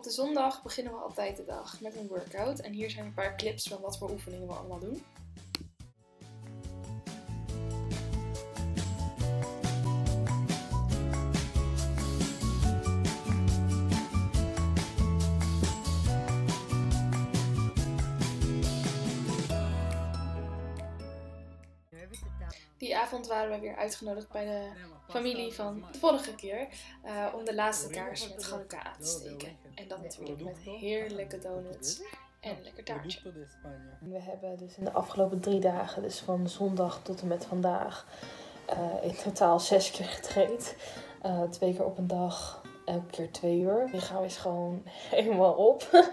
de zondag beginnen we altijd de dag met een workout. En hier zijn een paar clips van wat voor oefeningen we allemaal doen. Die avond waren we weer uitgenodigd bij de familie van de vorige keer om de laatste kaars met Chanukka aan te steken. En dat natuurlijk met heerlijke donuts en een lekker taartje. We hebben dus in de afgelopen 3 dagen, dus van zondag tot en met vandaag, in totaal 6 keer getraind. 2 keer op een dag, elke keer 2 uur. Het lichaam is gewoon helemaal op.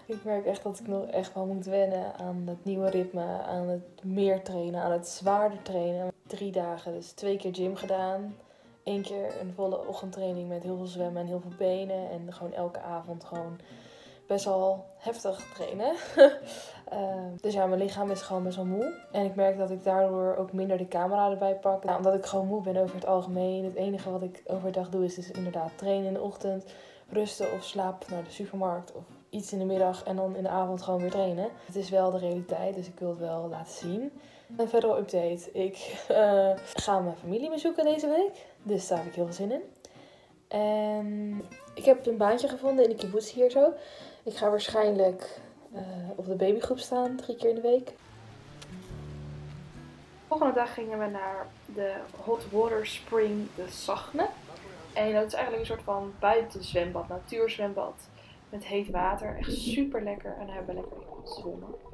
Ik merk echt dat ik nog echt wel moet wennen aan het nieuwe ritme, aan het meer trainen, aan het zwaarder trainen. 3 dagen, dus 2 keer gym gedaan. 1 keer een volle ochtendtraining met heel veel zwemmen en heel veel benen. En gewoon elke avond gewoon best wel heftig trainen. Dus ja, mijn lichaam is gewoon best wel moe. En ik merk dat ik daardoor ook minder de camera erbij pak. Nou, omdat ik gewoon moe ben over het algemeen. Het enige wat ik overdag doe is dus inderdaad trainen in de ochtend. Rusten of slaap naar de supermarkt of iets in de middag en dan in de avond gewoon weer trainen. Het is wel de realiteit, dus ik wil het wel laten zien. Een verdere update. Ik ga mijn familie bezoeken deze week. Dus daar heb ik heel veel zin in. En ik heb een baantje gevonden in de kibbutz hier zo. Ik ga waarschijnlijk op de babygroep staan 3 keer in de week. De volgende dag gingen we naar de Hot Water Spring de Sagne. En dat is eigenlijk een soort van buitenzwembad, natuurzwembad. Met heet water. Echt super lekker. En daar hebben we lekker gezwommen.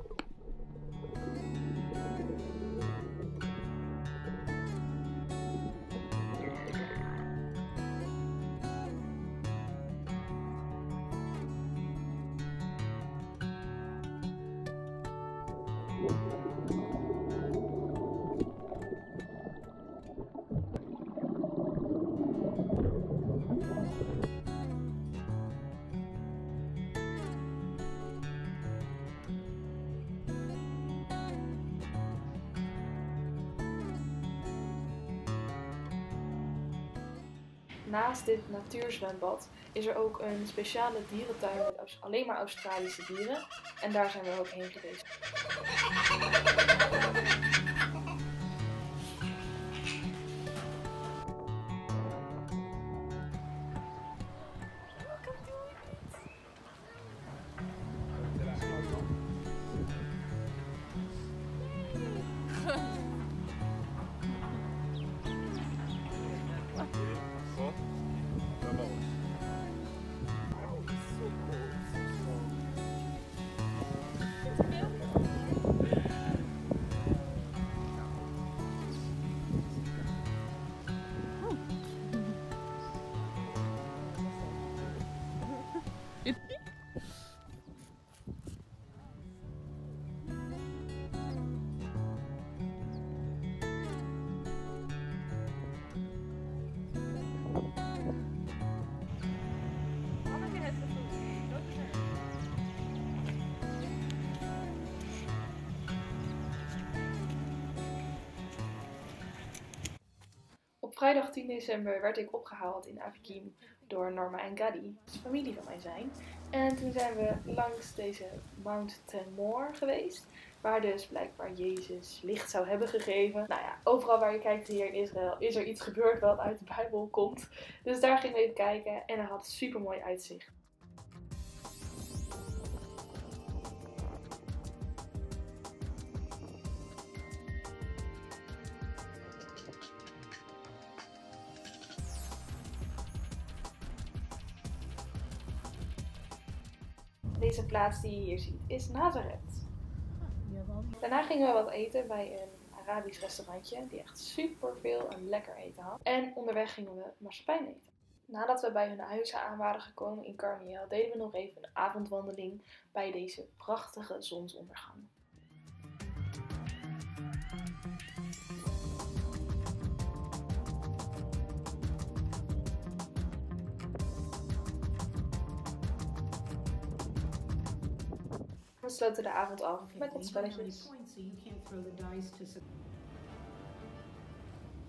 Naast dit natuurzwembad is er ook een speciale dierentuin met alleen maar Australische dieren. En daar zijn we ook heen geweest. Op vrijdag 10 december werd ik opgehaald in Avikim door Norma en Gadi, die familie van mij zijn. En toen zijn we langs deze Mount Temor geweest, waar dus blijkbaar Jezus licht zou hebben gegeven. Nou ja, overal waar je kijkt hier in Israël is er iets gebeurd wat uit de Bijbel komt. Dus daar gingen we even kijken en hij had super mooi uitzicht. Deze plaats die je hier ziet is Nazareth. Daarna gingen we wat eten bij een Arabisch restaurantje die echt super veel en lekker eten had. En onderweg gingen we marsepein eten. Nadat we bij hun huizen aan waren gekomen in Carmiel deden we nog even een avondwandeling bij deze prachtige zonsondergang. We sloten de avond af met wat spelletjes.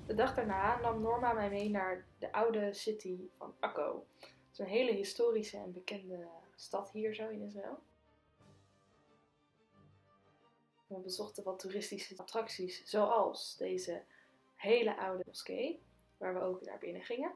De dag daarna nam Norma mij mee naar de oude city van Akko. Het is een hele historische en bekende stad hier zo in Israël. We bezochten wat toeristische attracties, zoals deze hele oude moskee, waar we ook naar binnen gingen.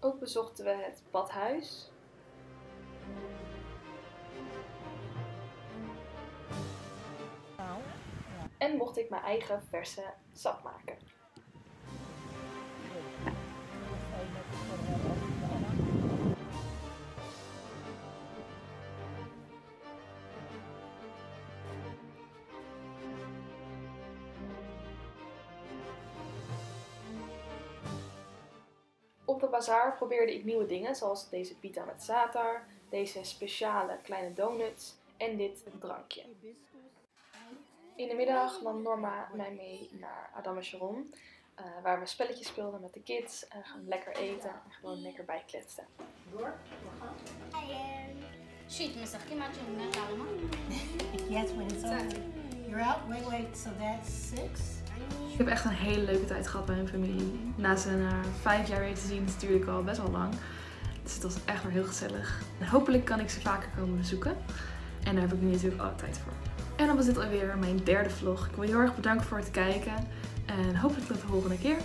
Ook bezochten we het badhuis. En mocht ik mijn eigen verse sap maken. Op de bazaar probeerde ik nieuwe dingen, zoals deze pita met zatar, deze speciale kleine donuts en dit drankje. In de middag nam Norma mij mee naar Adam en Sharon, waar we spelletjes speelden met de kids en gaan lekker eten en gewoon lekker bijkletsten. Door? Shit, yes, when it's over. You're out? Wait, so that's 6? Ik heb echt een hele leuke tijd gehad bij mijn familie. Na ze na 5 jaar weer te zien is natuurlijk al best wel lang. Dus het was echt weer heel gezellig. En hopelijk kan ik ze vaker komen bezoeken. En daar heb ik nu natuurlijk alle tijd voor. En dan was dit alweer mijn 3e vlog. Ik wil je heel erg bedanken voor het kijken. En hopelijk tot de volgende keer.